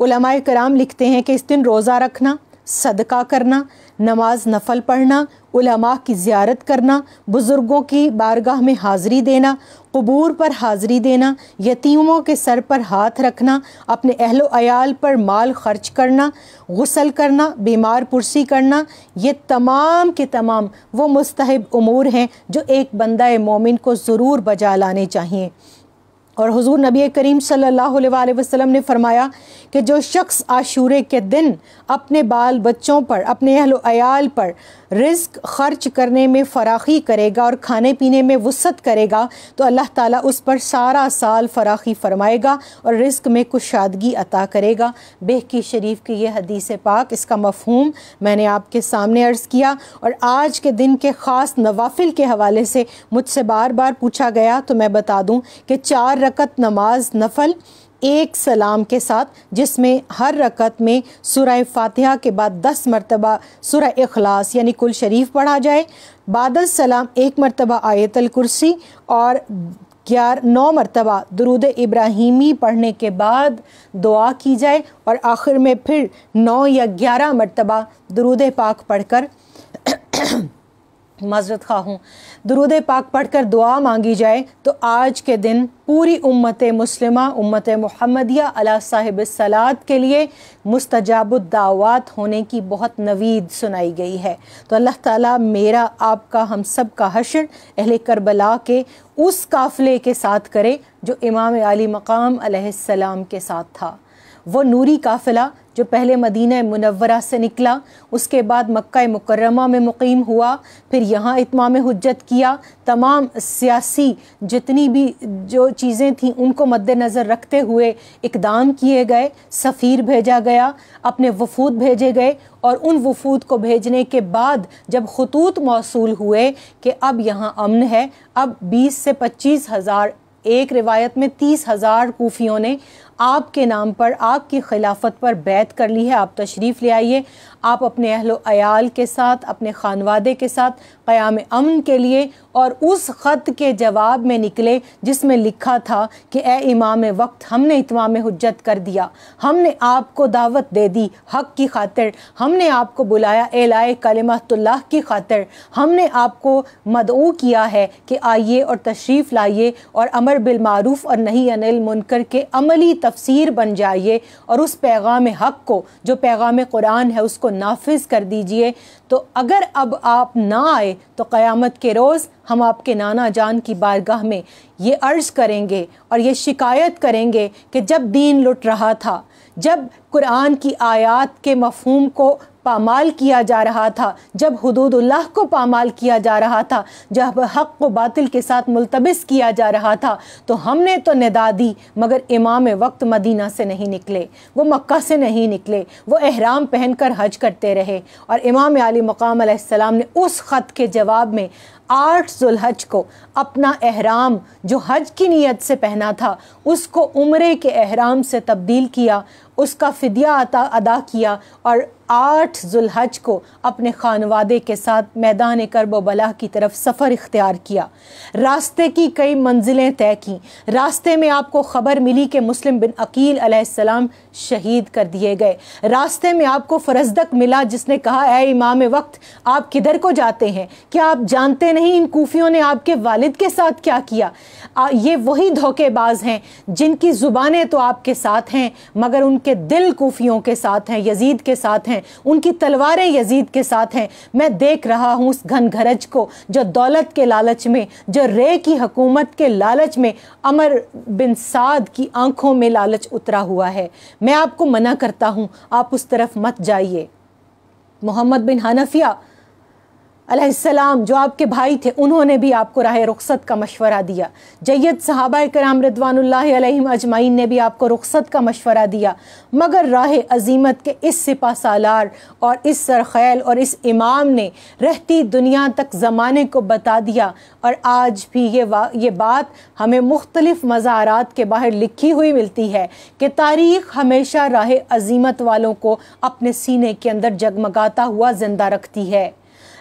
علماء کرام لکھتے ہیں کہ اس دن روزہ رکھنا، صدقہ کرنا، نماز نفل پڑھنا، علماء کی زیارت کرنا، بزرگوں کی بارگاہ میں حاضری دینا، قبور پر حاضری دینا، یتیموں کے سر پر ہاتھ رکھنا، اپنے اہل و عیال پر مال خرچ کرنا، غسل کرنا، بیمار پرسی کرنا، یہ تمام کے تمام وہ مستحب امور ہیں جو ایک بندہ مومن کو ضرور بجا لانے چاہیے۔ اور حضور نبی کریم صلی اللہ علیہ وآلہ وسلم نے فرمایا کہ جو شخص عاشورے کے دن اپنے بال بچوں پر، اپنے اہل و عیال پر رزق خرچ کرنے میں فراخی کرے گا اور کھانے پینے میں وسعت کرے گا تو اللہ تعالیٰ اس پر سارا سال فراخی فرمائے گا اور رزق میں کشادگی عطا کرے گا۔ بہقی شریف کی یہ حدیث پاک، اس کا مفہوم میں نے آپ کے سامنے عرض کیا، اور آج کے دن کے خاص نوافل کے حوالے سے مجھ سے بار بار پوچھا گیا تو میں بتا دوں کہ 4 رکعت نماز نفل 1 سلام کے ساتھ، جس میں ہر رکعت میں سورہ فاتحہ کے بعد 10 مرتبہ سورہ اخلاص یعنی کل شریف پڑھا جائے، بعد السلام 1 مرتبہ آیت الکرسی اور 9 مرتبہ درود ابراہیمی پڑھنے کے بعد دعا کی جائے، اور آخر میں پھر 9 یا 11 مرتبہ درود پاک پڑھ کر معذرت خواہ ہوں، درود پاک پڑھ کر دعا مانگی جائے تو آج کے دن پوری امت مسلمہ، امت محمدیہ علی صاحب الصلاۃ کے لیے مستجاب الدعوات ہونے کی بہت نوید سنائی گئی ہے۔ تو اللہ تعالیٰ میرا، آپ کا، ہم سب کا حشر اہل کربلا کے اس قافلے کے ساتھ کرے جو امام علی مقام علیہ السلام کے ساتھ تھا۔ وہ نوری قافلہ جو پہلے مدینہ منورہ سے نکلا، اس کے بعد مکہ مکرمہ میں مقیم ہوا، پھر یہاں اتمام حجت کیا، تمام سیاسی جتنی بھی جو چیزیں تھیں ان کو مد نظر رکھتے ہوئے اقدام کیے گئے، سفیر بھیجا گیا، اپنے وفود بھیجے گئے، اور ان وفود کو بھیجنے کے بعد جب خطوط موصول ہوئے کہ اب یہاں امن ہے، اب 20 سے 25 ہزار، ایک روایت میں 30 ہزار کوفیوں نے آپ کے نام پر، آپ کی خلافت پر بیعت کر لی ہے، آپ تشریف لے آئیے، آپ اپنے اہل و عیال کے ساتھ، اپنے خانوادے کے ساتھ قیام امن کے لیے، اور اس خط کے جواب میں نکلے جس میں لکھا تھا کہ اے امام وقت، ہم نے اتمام حجت کر دیا، ہم نے آپ کو دعوت دے دی حق کی خاطر، ہم نے آپ کو بلایا اعلاء کلمۃ اللہ کی خاطر، ہم نے آپ کو مدعو کیا ہے کہ آئیے اور تشریف لائیے اور امر بالمعروف اور نہی عن المنکر کے عملی تفسیر بن جائیے، اور اس پیغام حق کو جو پیغام قرآن ہے اس کو نافذ کر دیجئے۔ تو اگر اب آپ نہ آئے تو قیامت کے روز ہم آپ کے نانا جان کی بارگاہ میں یہ عرض کریں گے اور یہ شکایت کریں گے کہ جب دین لٹ رہا تھا، جب قرآن کی آیات کے مفہوم کو پامال کیا جا رہا تھا، جب حدود اللہ کو پامال کیا جا رہا تھا، جب حق و باطل کے ساتھ ملتبس کیا جا رہا تھا، تو ہم نے تو ندا دی مگر امام وقت مدینہ سے نہیں نکلے، وہ مکہ سے نہیں نکلے، وہ احرام پہن کر حج کرتے رہے، اور امام علی مقام علیہ السلام نے اس خط کے جواب میں 8 ذوالحج کو اپنا احرام جو حج کی نیت سے پہنا تھا اس کو عمرے کے احرام سے تبدیل کیا، اس کا فدیہ ادا کیا، اور 8 ذوالحج کو اپنے خانوادے کے ساتھ میدان کرب و بلا کی طرف سفر اختیار کیا، راستے کی کئی منزلیں طے کی، راستے میں آپ کو خبر ملی کہ مسلم بن عقیل علیہ السلام شہید کر دیے گئے، راستے میں آپ کو فرزدق ملا جس نے کہا اے امام وقت آپ کدھر کو جاتے ہیں، کیا آپ جانتے نہیں ان کوفیوں نے آپ کے والد کے ساتھ کیا کیا؟ یہ وہی دھوکے باز ہیں جن کی زبانیں تو آپ کے ساتھ ہیں مگر ان کے دل کوفیوں کے ساتھ ہیں، یزید کے ساتھ ہیں، ان کی تلواریں یزید کے ساتھ ہیں۔ میں دیکھ رہا ہوں اس گھن گھرج کو جو دولت کے لالچ میں، جو رے کی حکومت کے لالچ میں عمر بن سعد کی آنکھوں میں لالچ اترا ہوا ہے۔ میں آپ کو منع کرتا ہوں آپ اس طرف مت جائیے۔ محمد بن حنفیہ علیہ السلام جو آپ کے بھائی تھے انہوں نے بھی آپ کو راہ رخصت کا مشورہ دیا، جید صحابہ کرام رضوان اللہ علیہم اجمعین نے بھی آپ کو رخصت کا مشورہ دیا، مگر راہ عزیمت کے اس سپہ سالار اور اس سرخیل اور اس امام نے رہتی دنیا تک زمانے کو بتا دیا، اور آج بھی یہ بات ہمیں مختلف مزارات کے باہر لکھی ہوئی ملتی ہے کہ تاریخ ہمیشہ راہ عزیمت والوں کو اپنے سینے کے اندر جگمگاتا ہوا زندہ رکھتی ہے۔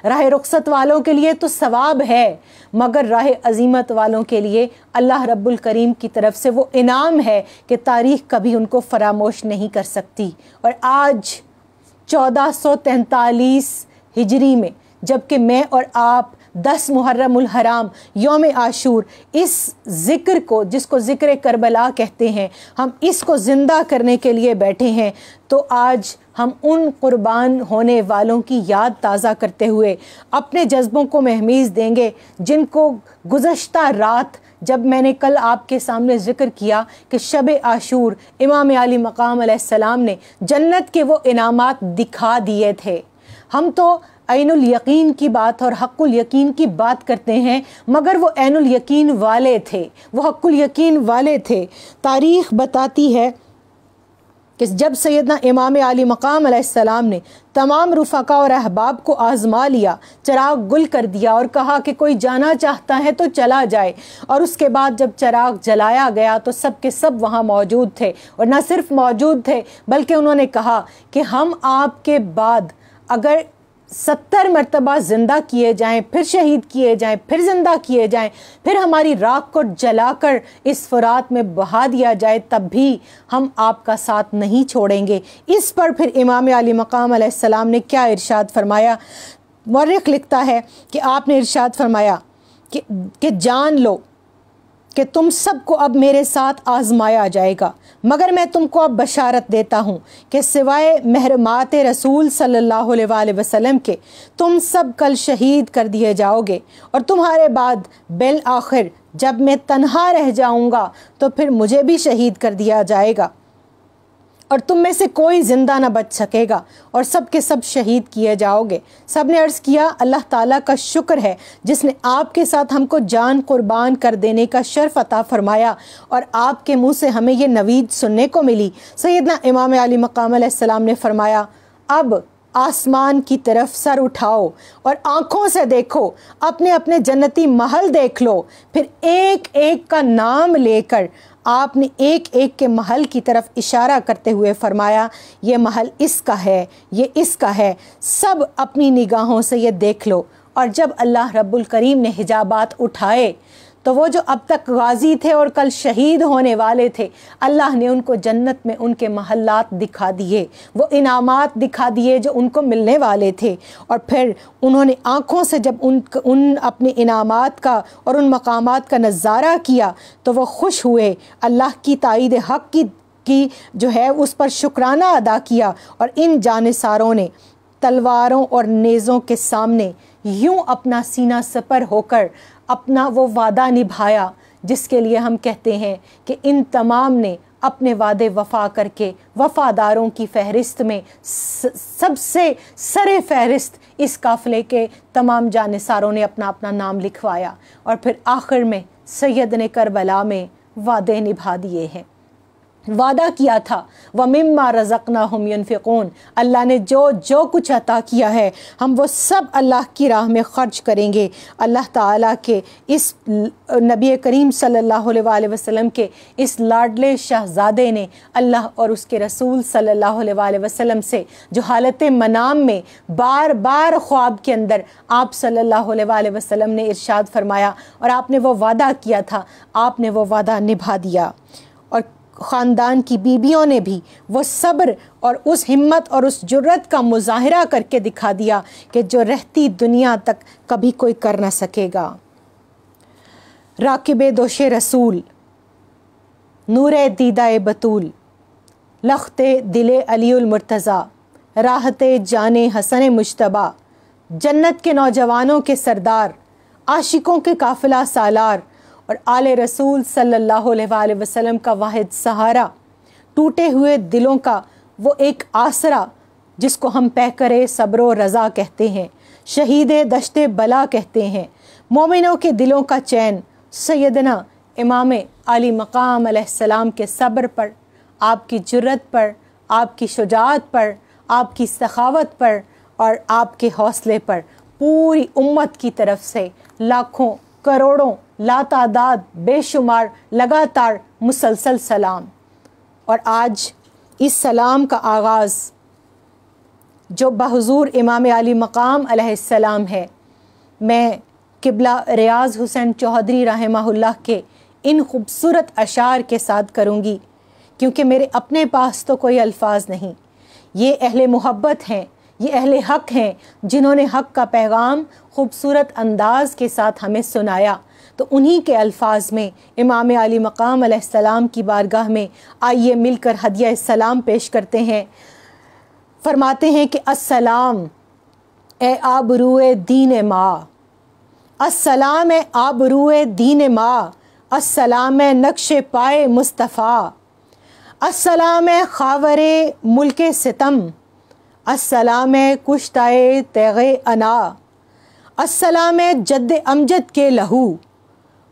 راہ رخصت والوں کے لیے تو ثواب ہے، مگر راہ عزیمت والوں کے لیے اللہ رب الکریم کی طرف سے وہ انعام ہے کہ تاریخ کبھی ان کو فراموش نہیں کر سکتی۔ اور آج 1443 ہجری میں جبکہ میں اور آپ 10 محرم الحرام یوم عاشور اس ذکر کو، جس کو ذکر کربلا کہتے ہیں، ہم اس کو زندہ کرنے کے لیے بیٹھے ہیں، تو آج ہم ان قربان ہونے والوں کی یاد تازہ کرتے ہوئے اپنے جذبوں کو مہمیز دیں گے، جن کو گزشتہ رات جب میں نے کل آپ کے سامنے ذکر کیا کہ شب عاشور امام علی مقام علیہ السلام نے جنت کے وہ انعامات دکھا دیے تھے۔ ہم تو عین الیقین کی بات اور حق الیقین کی بات کرتے ہیں، مگر وہ عین الیقین والے تھے، وہ حق الیقین والے تھے۔ تاریخ بتاتی ہے کہ جب سیدنا امام علی مقام علیہ السلام نے تمام رفقا اور احباب کو آزما لیا، چراغ گل کر دیا اور کہا کہ کوئی جانا چاہتا ہے تو چلا جائے، اور اس کے بعد جب چراغ جلایا گیا تو سب کے سب وہاں موجود تھے، اور نہ صرف موجود تھے بلکہ انہوں نے کہا کہ ہم آپ کے بعد اگر 70 مرتبہ زندہ کیے جائیں، پھر شہید کیے جائیں، پھر زندہ کیے جائیں، پھر ہماری راکھ کو جلا کر اس فرات میں بہا دیا جائے، تب بھی ہم آپ کا ساتھ نہیں چھوڑیں گے۔ اس پر پھر امام علی مقام علیہ السلام نے کیا ارشاد فرمایا؟ مورخ لکھتا ہے کہ آپ نے ارشاد فرمایا کہ جان لو کہ تم سب کو اب میرے ساتھ آزمایا جائے گا، مگر میں تم کو اب بشارت دیتا ہوں کہ سوائے محرمات رسول صلی اللہ علیہ وآلہ وسلم کے تم سب کل شہید کر دیے جاؤ گے، اور تمہارے بعد بالآخر جب میں تنہا رہ جاؤں گا تو پھر مجھے بھی شہید کر دیا جائے گا، اور تم میں سے کوئی زندہ نہ بچ سکے گا، اور سب کے سب شہید کیے جاؤ گے۔ سب نے عرض کیا اللہ تعالیٰ کا شکر ہے جس نے آپ کے ساتھ ہم کو جان قربان کر دینے کا شرف عطا فرمایا، اور آپ کے منہ سے ہمیں یہ نوید سننے کو ملی۔ سیدنا امام علی مقام علیہ السلام نے فرمایا اب آسمان کی طرف سر اٹھاؤ اور آنکھوں سے دیکھو، اپنے اپنے جنتی محل دیکھ لو۔ پھر ایک ایک کا نام لے کر آپ نے ایک ایک کے محل کی طرف اشارہ کرتے ہوئے فرمایا یہ محل اس کا ہے، یہ اس کا ہے، سب اپنی نگاہوں سے یہ دیکھ لو۔ اور جب اللہ رب الکریم نے حجابات اٹھائے تو وہ جو اب تک غازی تھے اور کل شہید ہونے والے تھے، اللہ نے ان کو جنت میں ان کے محلات دکھا دیے، وہ انعامات دکھا دیے جو ان کو ملنے والے تھے، اور پھر انہوں نے آنکھوں سے جب ان اپنے انعامات کا اور ان مقامات کا نظارہ کیا تو وہ خوش ہوئے، اللہ کی تائید حق کی جو ہے اس پر شکرانہ ادا کیا، اور ان جانثاروں نے تلواروں اور نیزوں کے سامنے یوں اپنا سینہ سپر ہو کر اپنا وہ وعدہ نبھایا جس کے لیے ہم کہتے ہیں کہ ان تمام نے اپنے وعدے وفا کر کے وفاداروں کی فہرست میں سب سے سر فہرست اس قافلے کے تمام جانثاروں نے اپنا اپنا نام لکھوایا، اور پھر آخر میں سید نے کربلا میں وعدے نبھا دیے ہیں۔ وعدہ کیا تھا وَمِمَّا رَزَقْنَاهُمْ يُنْفِقُونَ، اللہ نے جو کچھ عطا کیا ہے ہم وہ سب اللہ کی راہ میں خرچ کریں گے۔ اللہ تعالیٰ کے اس نبی کریم صلی اللہ علیہ وآلہ وسلم کے اس لاڈلے شہزادے نے اللہ اور اس کے رسول صلی اللہ علیہ وآلہ وسلم سے جو حالت منام میں بار بار خواب کے اندر آپ صلی اللہ علیہ وآلہ وسلم نے ارشاد فرمایا اور آپ نے وہ وعدہ کیا تھا، آپ نے وہ وعدہ نبھا دیا، اور خاندان کی بیویوں نے بھی وہ صبر اور اس ہمت اور اس جرت کا مظاہرہ کر کے دکھا دیا کہ جو رہتی دنیا تک کبھی کوئی کر نہ سکے گا۔ راکب دوش رسول، نور دیدہ بطول، لخت دل علی المرتضیٰ، راحت جان حسن مجتبیٰ، جنت کے نوجوانوں کے سردار، عاشقوں کے قافلہ سالار اور آل رسول صلی اللہ علیہ وآلہ وسلم کا واحد سہارا، ٹوٹے ہوئے دلوں کا وہ ایک آسرا جس کو ہم پیکر صبر و رضا کہتے ہیں، شہید دشت بلا کہتے ہیں، مومنوں کے دلوں کا چین، سیدنا امام علی مقام علیہ السلام کے صبر پر، آپ کی جرت پر، آپ کی شجاعت پر، آپ کی سخاوت پر اور آپ کے حوصلے پر پوری امت کی طرف سے لاکھوں کروڑوں لاتعداد بے شمار لگاتار مسلسل سلام۔ اور آج اس سلام کا آغاز جو بحضور امام علی مقام علیہ السلام ہے، میں قبلہ ریاض حسین چودھری رحمہ اللہ کے ان خوبصورت اشعار کے ساتھ کروں گی، کیونکہ میرے اپنے پاس تو کوئی الفاظ نہیں۔ یہ اہل محبت ہیں، یہ اہل حق ہیں، جنہوں نے حق کا پیغام خوبصورت انداز کے ساتھ ہمیں سنایا، تو انہی کے الفاظ میں امام علی مقام علیہ السلام کی بارگاہ میں آئیے مل کر ہدیہ السلام پیش کرتے ہیں۔ فرماتے ہیں کہ السلام اے آبروئے دین ماں، السلام اے آبروئے دین ماں، السلام اے نقش پائے مصطفیٰ، السلام اے خاور ملک ستم، السلام اے کشتائے تیغ انا، السلام اے جد امجد کے لہو،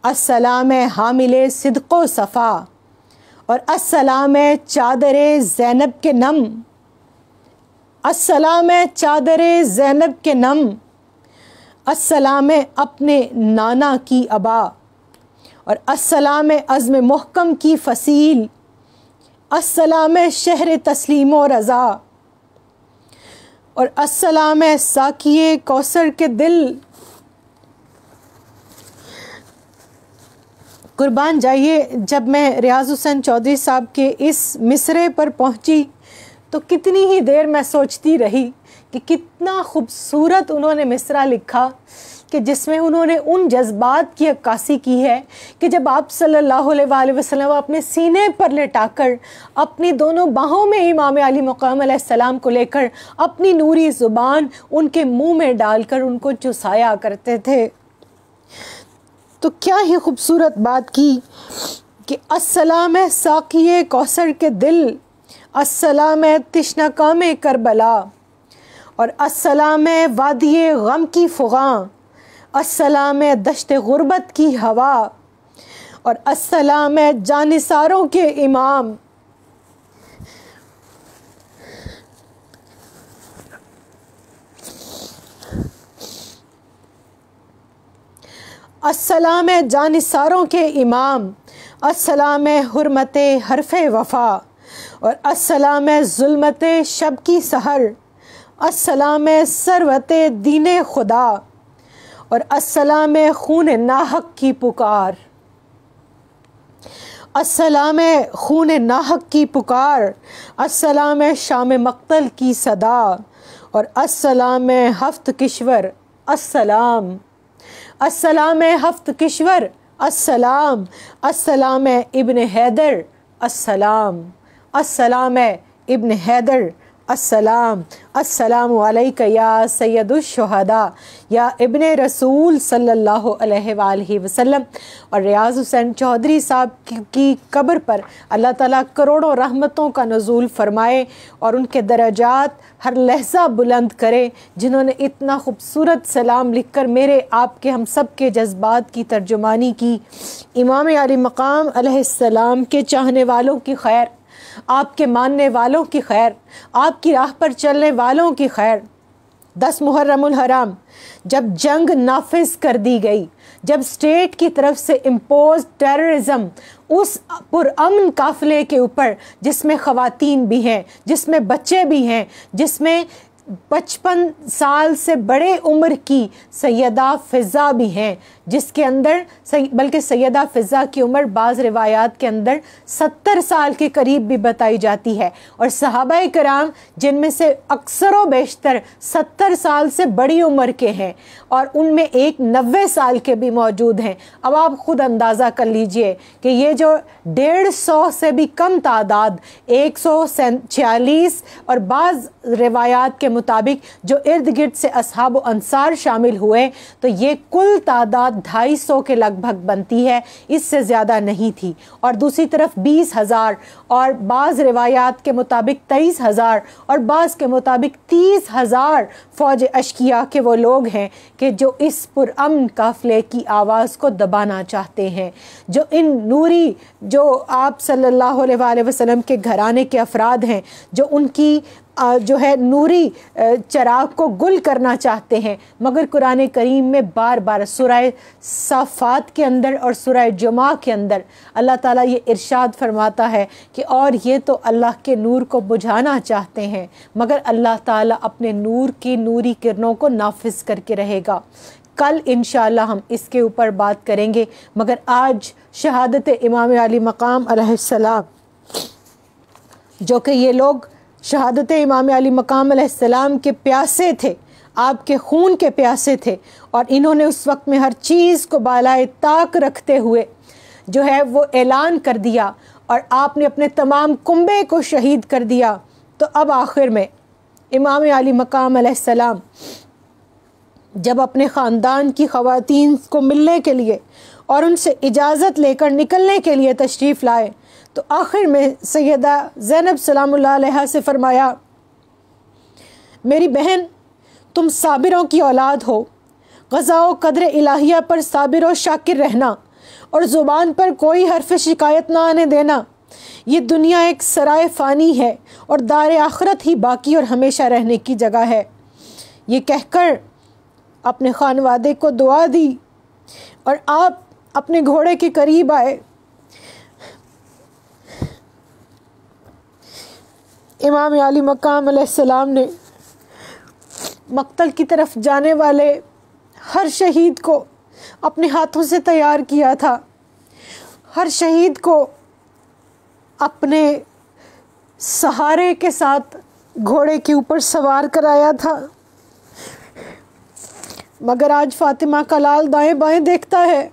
السلام اے حامل صدق و صفا، اور السلام اے چادر زینب کے نم، السلام اے چادر زینب کے نم، السلام اے اپنے نانا کی ابا، اور السلام اے عزم محکم کی فصیل، السلام اے شہر تسلیم و رضا، اور السلام اے ساقی کوثر کے دل۔ قربان جائیے، جب میں ریاض حسین چودھری صاحب کے اس مصرعے پر پہنچی تو کتنی ہی دیر میں سوچتی رہی کہ کتنا خوبصورت انہوں نے مصرعہ لکھا، کہ جس میں انہوں نے ان جذبات کی عکاسی کی ہے کہ جب آپ صلی اللہ علیہ وآلہ وسلم اپنے سینے پر لٹا کر اپنی دونوں باہوں میں امام علی مقام علیہ السلام کو لے کر اپنی نوری زبان ان کے منہ میں ڈال کر ان کو چسایا کرتے تھے، تو کیا ہی خوبصورت بات کی کہ السلام ہے ساقی کوثر کے دل، السلام ہے تشنہ کام کربلا، اور السلام ہے وادی غم کی فغاں، السلام ہے دشت غربت کی ہوا، اور السلام ہے جانثاروں کے امام۔ السلام ہے جانثاروں کے امام، السلام ہے حرمت حرف وفا، اور السلام ہے ظلمت شب کی سحر، السلام ہے ثروت دین خدا، اور السلام ہے خون ناحق کی پکار، السلام ہے خون ناحق کی پکار، السلام ہے شام مقتل کی صدا، اور السلام ہے ہفت کشور، السلام، السلام ہے ہفت کشور، السلام، السلام ہے ابن حیدر، السلام، السلام ہے ابن حیدر، السلام، السلام علیکہ یا سید الشہداء یا ابن رسول صلی اللہ علیہ وآلہ وسلم۔ اور ریاض حسین چودھری صاحب کی قبر پر اللہ تعالیٰ کروڑوں رحمتوں کا نزول فرمائے اور ان کے درجات ہر لحظہ بلند کرے، جنہوں نے اتنا خوبصورت سلام لکھ کر میرے آپ کے ہم سب کے جذبات کی ترجمانی کی۔ امام علی مقام علیہ السلام کے چاہنے والوں کی خیر، آپ کے ماننے والوں کی خیر، آپ کی راہ پر چلنے والوں کی خیر۔ 10 محرم الحرام جب جنگ نافذ کر دی گئی، جب اسٹیٹ کی طرف سے امپوز ٹیررزم اس پرامن قافلے کے اوپر، جس میں خواتین بھی ہیں، جس میں بچے بھی ہیں، جس میں 55 سال سے بڑے عمر کی سیدہ فضا بھی ہیں، جس کے اندر بلکہ سیدہ فضا کی عمر بعض روایات کے اندر 70 سال کے قریب بھی بتائی جاتی ہے، اور صحابہ کرام جن میں سے اکثر و بیشتر 70 سال سے بڑی عمر کے ہیں، اور ان میں ایک 90 سال کے بھی موجود ہیں۔ اب آپ خود اندازہ کر لیجئے کہ یہ جو 150 سے بھی کم تعداد، 146 اور بعض روایات کے مطابق جو ارد گرد سے اصحاب و انصار شامل ہوئے، تو یہ کل تعداد 250 کے لگ بھگ بنتی ہے، اس سے زیادہ نہیں تھی۔ اور دوسری طرف 20,000 اور بعض روایات کے مطابق 23,000 اور بعض کے مطابق 30,000 فوج اشقیاء کے وہ لوگ ہیں کہ جو اس پرامن قافلے کی آواز کو دبانا چاہتے ہیں، جو ان نوری، جو آپ صلی اللہ علیہ وآلہ وسلم کے گھرانے کے افراد ہیں، جو ان کی جو ہے نوری چراغ کو گل کرنا چاہتے ہیں، مگر قرآن کریم میں بار بار سورہ صافات کے اندر اور سورہ جمعہ کے اندر اللہ تعالیٰ یہ ارشاد فرماتا ہے کہ اور یہ تو اللہ کے نور کو بجھانا چاہتے ہیں، مگر اللہ تعالیٰ اپنے نور کی نوری کرنوں کو نافذ کر کے رہے گا۔ کل انشاءاللہ ہم اس کے اوپر بات کریں گے، مگر آج شہادت امام علی مقام علیہ السلام، جو کہ یہ لوگ شہادت امام علی مقام علیہ السلام کے پیاسے تھے، آپ کے خون کے پیاسے تھے، اور انہوں نے اس وقت میں ہر چیز کو بالائے طاق رکھتے ہوئے جو ہے وہ اعلان کر دیا، اور آپ نے اپنے تمام کنبے کو شہید کر دیا۔ تو اب آخر میں امام علی مقام علیہ السلام جب اپنے خاندان کی خواتین کو ملنے کے لیے اور ان سے اجازت لے کر نکلنے کے لیے تشریف لائے، تو آخر میں سیدہ زینب سلام اللہ علیہا سے فرمایا، میری بہن، تم صابروں کی اولاد ہو، غزا و قدر الہیہ پر صابر و شاکر رہنا اور زبان پر کوئی حرف شکایت نہ آنے دینا۔ یہ دنیا ایک سرائے فانی ہے اور دار آخرت ہی باقی اور ہمیشہ رہنے کی جگہ ہے۔ یہ کہہ کر اپنے خانوادے کو دعا دی اور آپ اپنے گھوڑے کے قریب آئے۔ امام علی مقام علیہ السلام نے مقتل کی طرف جانے والے ہر شہید کو اپنے ہاتھوں سے تیار کیا تھا، ہر شہید کو اپنے سہارے کے ساتھ گھوڑے کے اوپر سوار کرایا تھا، مگر آج فاطمہ کا لال دائیں بائیں دیکھتا ہے،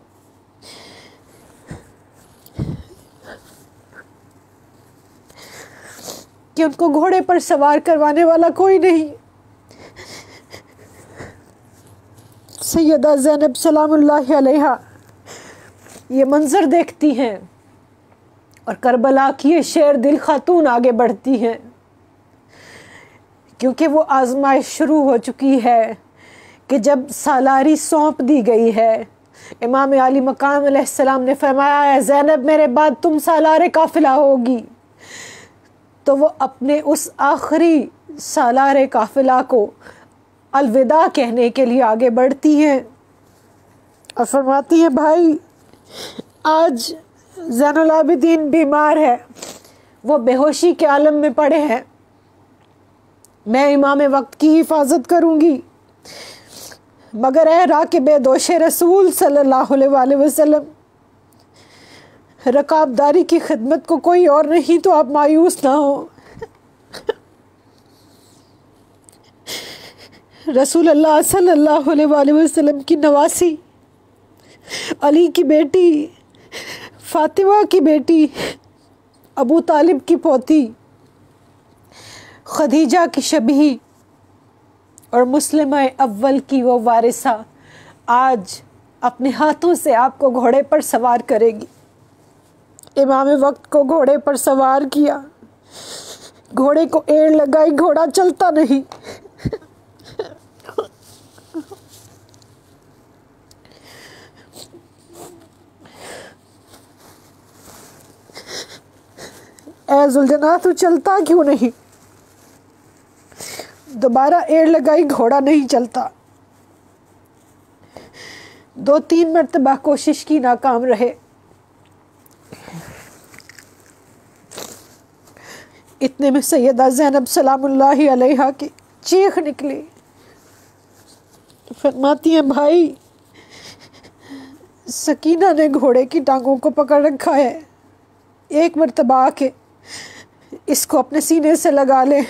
کہ ان کو گھوڑے پر سوار کروانے والا کوئی نہیں۔ سیدہ زینب سلام اللہ علیہا یہ منظر دیکھتی ہیں اور کربلا کی یہ شیر دل خاتون آگے بڑھتی ہیں، کیونکہ وہ آزمائش شروع ہو چکی ہے کہ جب سالاری سونپ دی گئی ہے، امام علی مقام علیہ السلام نے فرمایا ہے زینب میرے بعد تم سالار قافلہ ہوگی، تو وہ اپنے اس آخری سالار قافلہ کو الوداع کہنے کے لیے آگے بڑھتی ہیں اور فرماتی ہیں بھائی آج زین العابدین بیمار ہے، وہ بے ہوشی کے عالم میں پڑے ہیں، میں امام وقت کی حفاظت کروں گی، مگر اے راکب دوش رسول صلی اللہ علیہ وآلہ وسلم، رکابداری کی خدمت کو کوئی اور نہیں تو آپ مایوس نہ ہو۔ رسول اللہ صلی اللہ علیہ وآلہ وسلم کی نواسی، علی کی بیٹی، فاطمہ کی بیٹی، ابو طالب کی پوتی، خدیجہ کی شبیہی اور مسلمہ اول کی وہ وارثہ آج اپنے ہاتھوں سے آپ کو گھوڑے پر سوار کرے گی۔ امام وقت کو گھوڑے پر سوار کیا، گھوڑے کو ایڑ لگائی، گھوڑا چلتا نہیں، اے ذوالجناح تو چلتا کیوں نہیں؟ دوبارہ ایڑ لگائی، گھوڑا نہیں چلتا، 2-3 مرتبہ کوشش کی، ناکام رہے۔ اتنے میں سیدہ زینب سلام اللہ علیہا کی چیخ نکلی، فرماتی ہیں بھائی سکینہ نے گھوڑے کی ٹانگوں کو پکڑ رکھا ہے، ایک مرتبہ آ کے اس کو اپنے سینے سے لگا لے،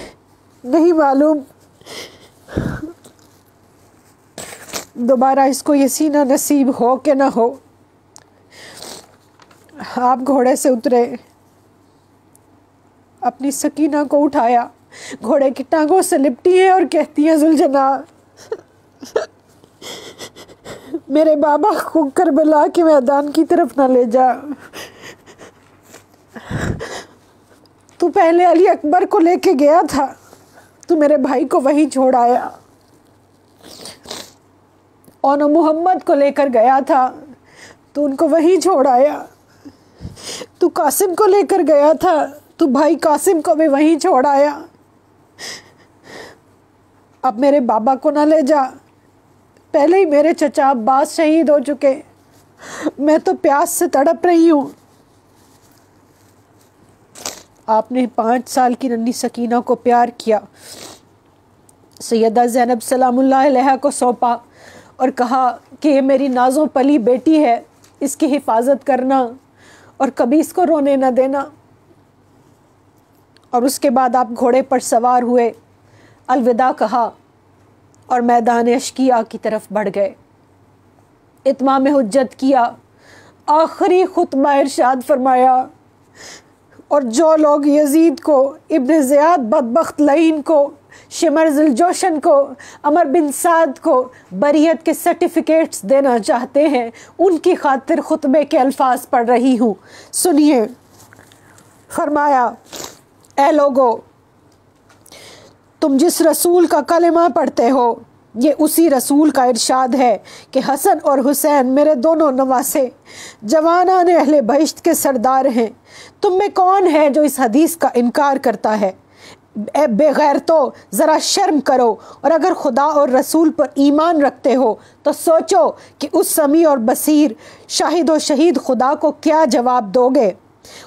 نہیں معلوم دوبارہ اس کو یہ سینہ نصیب ہو کہ نہ ہو۔ آپ گھوڑے سے اترے، اپنی سکینہ کو اٹھایا، گھوڑے کی ٹانگوں سے لپٹی ہیں اور کہتی ہیں ذوالجناح میرے بابا کو کربلا کے میدان کی طرف نہ لے جا، تو پہلے علی اکبر کو لے کے گیا تھا، تو میرے بھائی کو وہیں چھوڑ آیا، اور محمد کو لے کر گیا تھا تو ان کو وہیں چھوڑ آیا، تو قاسم کو لے کر گیا تھا تو بھائی قاسم کو بھی وہیں چھوڑ آیا، اب میرے بابا کو نہ لے جا، پہلے ہی میرے چچا عباس شہید ہو چکے، میں تو پیاس سے تڑپ رہی ہوں۔ آپ نے 5 سال کی ننھی سکینہ کو پیار کیا، سیدہ زینب سلام اللہ علیہا کو سونپا اور کہا کہ یہ میری نازوں پلی بیٹی ہے، اس کی حفاظت کرنا اور کبھی اس کو رونے نہ دینا۔ اور اس کے بعد آپ گھوڑے پر سوار ہوئے، الوداع کہا اور میدان اشکیا کی طرف بڑھ گئے، اتمام حجت کیا، آخری خطبہ ارشاد فرمایا، اور جو لوگ یزید کو، ابن زیاد بدبخت لعین کو، شمر ذوالجوشن کو، عمر بن سعد کو بریت کے سرٹیفکیٹس دینا چاہتے ہیں، ان کی خاطر خطبے کے الفاظ پڑھ رہی ہوں، سنیے۔ فرمایا، اے لوگو، تم جس رسول کا کلمہ پڑھتے ہو، یہ اسی رسول کا ارشاد ہے کہ حسن اور حسین میرے دونوں نواسے جوانان اہل بہشت کے سردار ہیں۔ تم میں کون ہے جو اس حدیث کا انکار کرتا ہے؟ اے بے غیرتو، ذرا شرم کرو، اور اگر خدا اور رسول پر ایمان رکھتے ہو تو سوچو کہ اس سمیع اور بصیر شاہد و شہید خدا کو کیا جواب دو گے،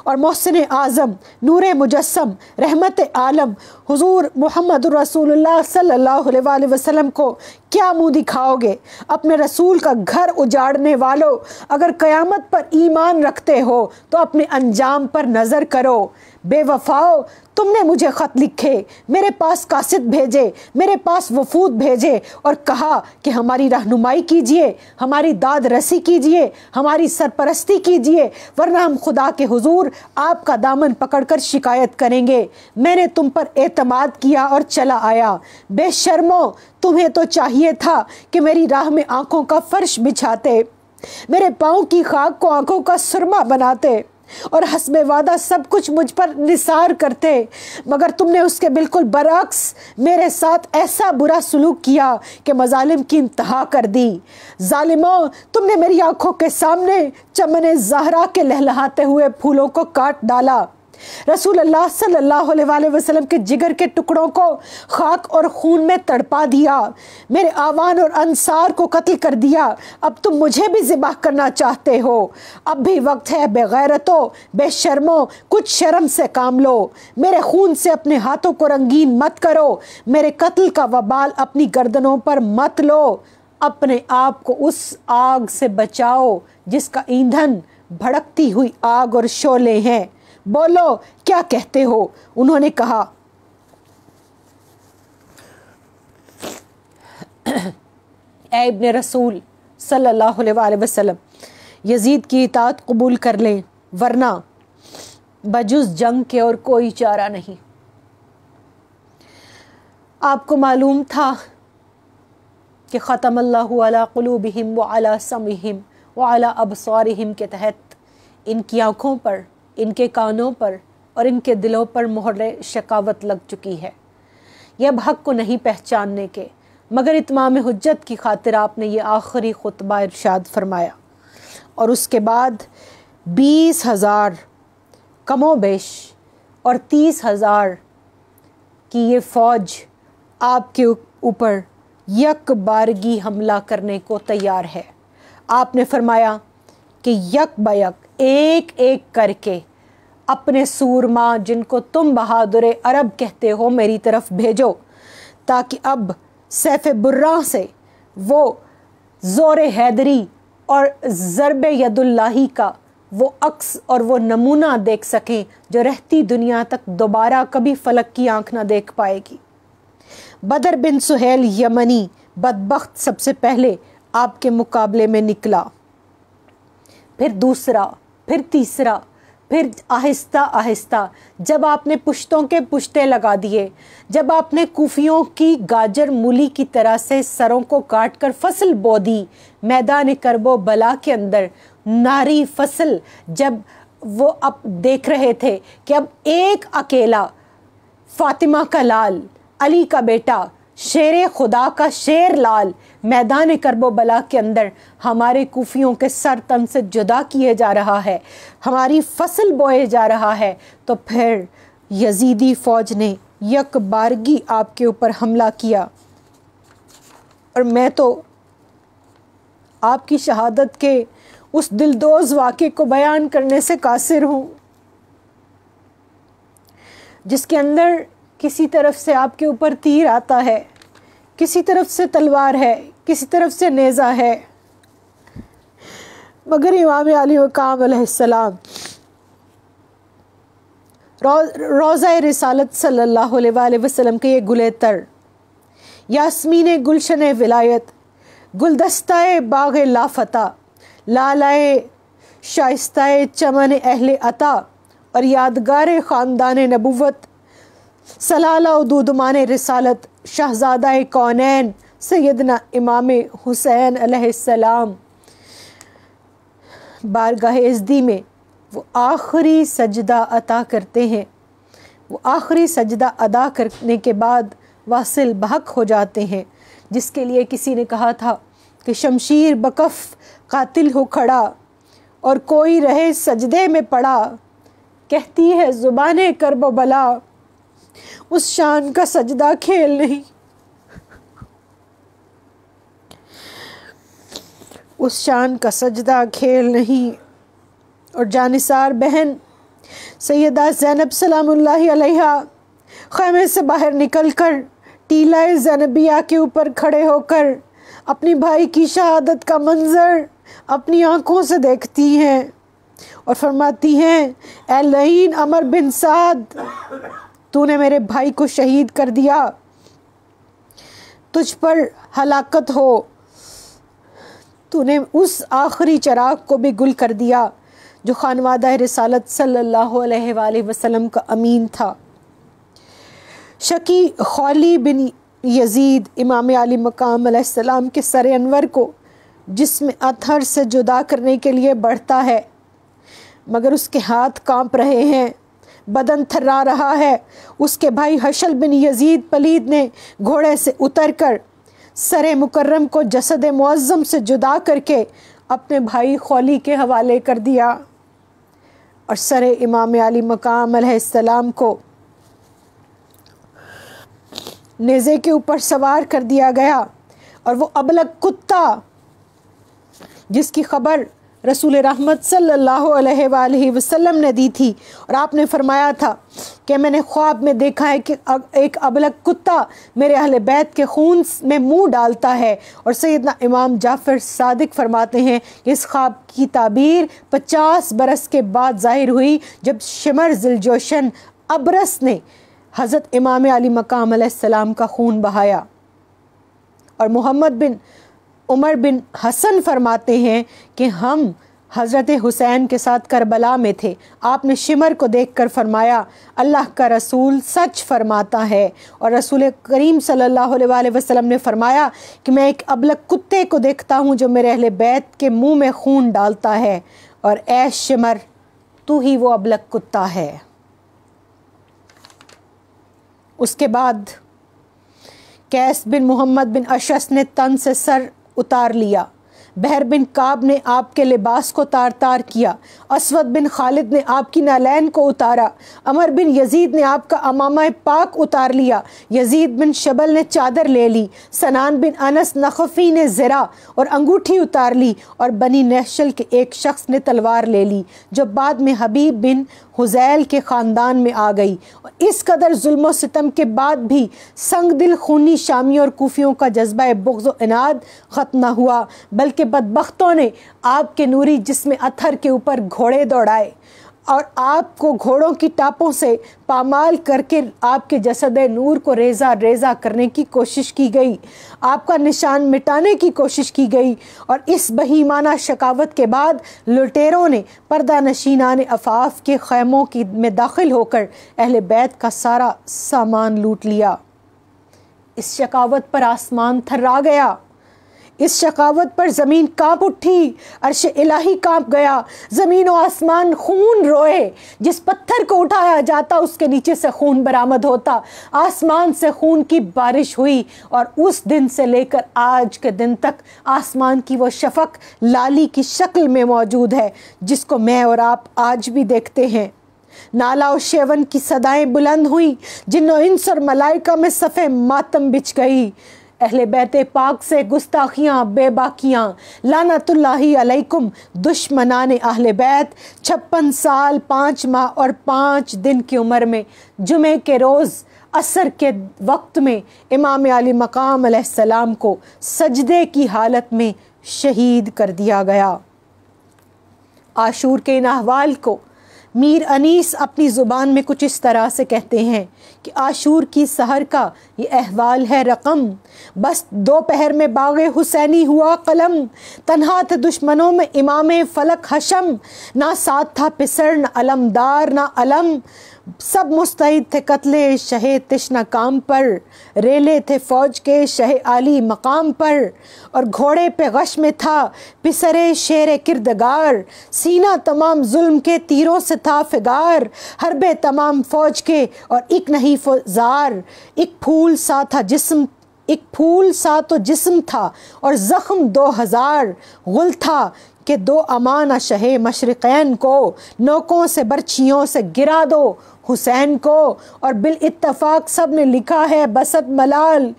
اور محسن اعظم، نور مجسم، رحمت عالم حضور محمد رسول اللہ صلی اللہ علیہ وآلہ وسلم کو کیا منہ دکھاؤ گے؟ اپنے رسول کا گھر اجاڑنے والو، اگر قیامت پر ایمان رکھتے ہو تو اپنے انجام پر نظر کرو۔ بے وفاؤ، تم نے مجھے خط لکھے، میرے پاس قاصد بھیجے، میرے پاس وفود بھیجے اور کہا کہ ہماری رہنمائی کیجئے، ہماری داد رسی کیجئے، ہماری سرپرستی کیجئے، ورنہ ہم خدا کے حضور آپ کا دامن پکڑ کر شکایت کریں گے۔ میں نے تم پر اعتماد کیا اور چلا آیا۔ بے شرمو، تمہیں تو چاہیے تھا کہ میری راہ میں آنکھوں کا فرش بچھاتے، میرے پاؤں کی خاک کو آنکھوں کا سرما بناتے اور حسب وعدہ سب کچھ مجھ پر نثار کرتے، مگر تم نے اس کے بالکل برعکس میرے ساتھ ایسا برا سلوک کیا کہ مظالم کی انتہا کر دی۔ ظالموں، تم نے میری آنکھوں کے سامنے چمن زہرا کے لہلہاتے ہوئے پھولوں کو کاٹ ڈالا، رسول اللہ صلی اللہ علیہ وآلہ وسلم کے جگر کے ٹکڑوں کو خاک اور خون میں تڑپا دیا، میرے آوان اور انصار کو قتل کر دیا۔ اب تم مجھے بھی ذبح کرنا چاہتے ہو؟ اب بھی وقت ہے بے غیرتو، بے شرمو، کچھ شرم سے کام لو۔ میرے خون سے اپنے ہاتھوں کو رنگین مت کرو، میرے قتل کا وبال اپنی گردنوں پر مت لو۔ اپنے آپ کو اس آگ سے بچاؤ جس کا ایندھن بھڑکتی ہوئی آگ اور شعلے ہیں۔ بولو، کیا کہتے ہو؟ انہوں نے کہا، اے ابن رسول صلی اللہ علیہ وآلہ وسلم، یزید کی اطاعت قبول کر لیں، ورنہ بجز جنگ کے اور کوئی چارہ نہیں۔ آپ کو معلوم تھا کہ ختم اللہ علی قلوبہم وعلی سمعہم وعلی ابصارہم کے تحت ان کی آنکھوں پر، ان کے کانوں پر اور ان کے دلوں پر مہر شقاوت لگ چکی ہے، یہ اب حق کو نہیں پہچاننے کے، مگر اتمام حجت کی خاطر آپ نے یہ آخری خطبہ ارشاد فرمایا۔ اور اس کے بعد 20,000 کم و بیش اور 30,000 کی یہ فوج آپ کے اوپر یک بارگی حملہ کرنے کو تیار ہے۔ آپ نے فرمایا کہ یک بیک، ایک ایک کر کے اپنے سورما جن کو تم بہادر عرب کہتے ہو میری طرف بھیجو، تاکہ اب سیف براں سے وہ زور حیدری اور ضرب ید اللہ کا وہ عکس اور وہ نمونہ دیکھ سکیں جو رہتی دنیا تک دوبارہ کبھی فلک کی آنکھ نہ دیکھ پائے گی۔ بدر بن سہیل یمنی بدبخت سب سے پہلے آپ کے مقابلے میں نکلا، پھر دوسرا، پھر تیسرا، پھر آہستہ آہستہ جب آپ نے پشتوں کے پشتے لگا دیے، جب آپ نے کوفیوں کی گاجر مولی کی طرح سے سروں کو کاٹ کر فصل بو دی، میدان کرب و بلا کے اندر ناری فصل، جب وہ اب دیکھ رہے تھے کہ اب ایک اکیلا فاطمہ کا لال، علی کا بیٹا، شیر خدا کا شیر لال میدان کرب و بلا کے اندر ہمارے کوفیوں کے سر تن سے جدا کیے جا رہا ہے، ہماری فصل بوئے جا رہا ہے، تو پھر یزیدی فوج نے یک بارگی آپ کے اوپر حملہ کیا۔ اور میں تو آپ کی شہادت کے اس دلدوز واقعے کو بیان کرنے سے قاصر ہوں جس کے اندر کسی طرف سے آپ کے اوپر تیر آتا ہے، کسی طرف سے تلوار ہے، کسی طرف سے نیزہ ہے، مگر امام علی مقام علیہ السلام روضہ رسالت صلی اللہ علیہ وآلہ وسلم کے یہ گلے تر، یاسمین گلشن ولایت، گلدستہ باغ لافتہ، لالائے شائستہ چمن اہل عطا اور یادگار خاندان نبوت، سلالہ و دودمان رسالت، شہزادہ کونین سیدنا امام حسین علیہ السلام بارگاہ ازدی میں وہ آخری سجدہ عطا کرتے ہیں۔ وہ آخری سجدہ ادا کرنے کے بعد واصل بحق ہو جاتے ہیں، جس کے لیے کسی نے کہا تھا کہ شمشیر بکف قاتل ہو کھڑا اور کوئی رہے سجدے میں پڑا، کہتی ہے زبان کرب و بلا، اس شان کا سجدہ کھیل نہیں، اس شان کا سجدہ کھیل نہیں۔ اور جانثار بہن سیدہ زینب سلام اللہ علیہا خیمے سے باہر نکل کر ٹیلہ زینبیہ کے اوپر کھڑے ہو کر اپنی بھائی کی شہادت کا منظر اپنی آنکھوں سے دیکھتی ہیں اور فرماتی ہیں، اے لعین عمر بن سعد، تو نے میرے بھائی کو شہید کر دیا، تجھ پر ہلاکت ہو، تو نے اس آخری چراغ کو بھی گل کر دیا جو خانوادہ رسالت صلی اللہ علیہ وآلہ وسلم کا امین تھا۔ شکی خولی بن یزید امام علی مقام علیہ السلام کے سر انور کو جسم اطہر سے جدا کرنے کے لیے بڑھتا ہے، مگر اس کے ہاتھ کانپ رہے ہیں، بدن تھرا رہا ہے۔ اس کے بھائی حشل بن یزید پلید نے گھوڑے سے اتر کر سر مکرم کو جسد معظم سے جدا کر کے اپنے بھائی خولی کے حوالے کر دیا، اور سر امام علی مقام علیہ السلام کو نیزے کے اوپر سوار کر دیا گیا۔ اور وہ ابلک کتا جس کی خبر رسول رحمت صلی اللہ علیہ وآلہ وسلم نے دی تھی، اور آپ نے فرمایا تھا کہ میں نے خواب میں دیکھا ہے کہ ایک ابلک کتا میرے اہل بیت کے خون میں منہ ڈالتا ہے، اور سیدنا امام جعفر صادق فرماتے ہیں کہ اس خواب کی تعبیر 50 برس کے بعد ظاہر ہوئی جب شمر ذوالجوشن ابرس نے حضرت امام علی مقام علیہ السلام کا خون بہایا۔ اور محمد بن عمر بن حسن فرماتے ہیں کہ ہم حضرت حسین کے ساتھ کربلا میں تھے، آپ نے شمر کو دیکھ کر فرمایا، اللہ کا رسول سچ فرماتا ہے، اور رسول کریم صلی اللہ علیہ وآلہ وسلم نے فرمایا کہ میں ایک ابلک کتے کو دیکھتا ہوں جو میرے اہل بیت کے منہ میں خون ڈالتا ہے، اور اے شمر تو ہی وہ ابلک کتا ہے۔ اس کے بعد قیس بن محمد بن اشعث نے تن سے سر اتار لیا، بحر بن کعب نے آپ کے لباس کو تار تار کیا، اسود بن خالد نے آپ کی نالین کو اتارا، عمر بن یزید نے آپ کا امامہ پاک اتار لیا، یزید بن شبل نے چادر لے لی، سنان بن انس نخفی نے زرہ اور انگوٹھی اتار لی، اور بنی نحشل کے ایک شخص نے تلوار لے لی جو بعد میں حبیب بن حزیل کے خاندان میں آ گئی۔ اور اس قدر ظلم و ستم کے بعد بھی سنگ دل خونی شامیوں اور کوفیوں کا جذبہ بغض و عناد ختم نہ ہوا، بلکہ بدبختوں نے آپ کے نوری جسم اطہر کے اوپر گھوڑے دوڑائے اور آپ کو گھوڑوں کی ٹاپوں سے پامال کر کے آپ کے جسد نور کو ریزہ ریزہ کرنے کی کوشش کی گئی، آپ کا نشان مٹانے کی کوشش کی گئی۔ اور اس بہیمانہ شقاوت کے بعد لٹیروں نے پردہ نشینان عفاف کے خیموں میں داخل ہو کر اہل بیت کا سارا سامان لوٹ لیا۔ اس شقاوت پر آسمان تھرا گیا، اس شقاوت پر زمین کانپ اٹھی، عرش الہی کانپ گیا، زمین و آسمان خون روئے، جس پتھر کو اٹھایا جاتا اس کے نیچے سے خون برآمد ہوتا، آسمان سے خون کی بارش ہوئی۔ اور اس دن سے لے کر آج کے دن تک آسمان کی وہ شفق لالی کی شکل میں موجود ہے جس کو میں اور آپ آج بھی دیکھتے ہیں۔ نالا و شیون کی صدائیں بلند ہوئیں، جن و انس اور ملائکہ میں صف ماتم بچھ گئی۔ اہل بیت پاک سے گستاخیاں بے باکیاں، لعنت اللہ علیکم دشمنان اہل بیت۔ 56 سال 5 ماہ اور 5 دن کی عمر میں جمعے کے روز عصر کے وقت میں امام علی مقام علیہ السلام کو سجدے کی حالت میں شہید کر دیا گیا۔ عاشور کے ان احوال کو میر انیس اپنی زبان میں کچھ اس طرح سے کہتے ہیں کہ عاشور کی سحر کا یہ احوال ہے رقم، بس دوپہر میں باغ حسینی ہوا قلم، تنہا تھے دشمنوں میں امام فلک حشم، نہ ساتھ تھا پسر نہ علمدار نہ علم، سب مستعد تھے قتل شہ تشنہ کام پر، ریلے تھے فوج کے شہ عالی مقام پر، اور گھوڑے پہ غش میں تھا پسر شیر کردگار، سینہ تمام ظلم کے تیروں سے تھا فگار، حربے تمام فوج کے اور ایک نہیں فزار، ایک پھول سا تھا جسم، ایک پھول سا تو جسم تھا اور زخم 2000، غل تھا کہ 2 امان شہ مشرقین کو، نوکوں سے برچھیوں سے گرا دو حسین کو، اور بالاتفاق سب نے لکھا ہے بسط ملال،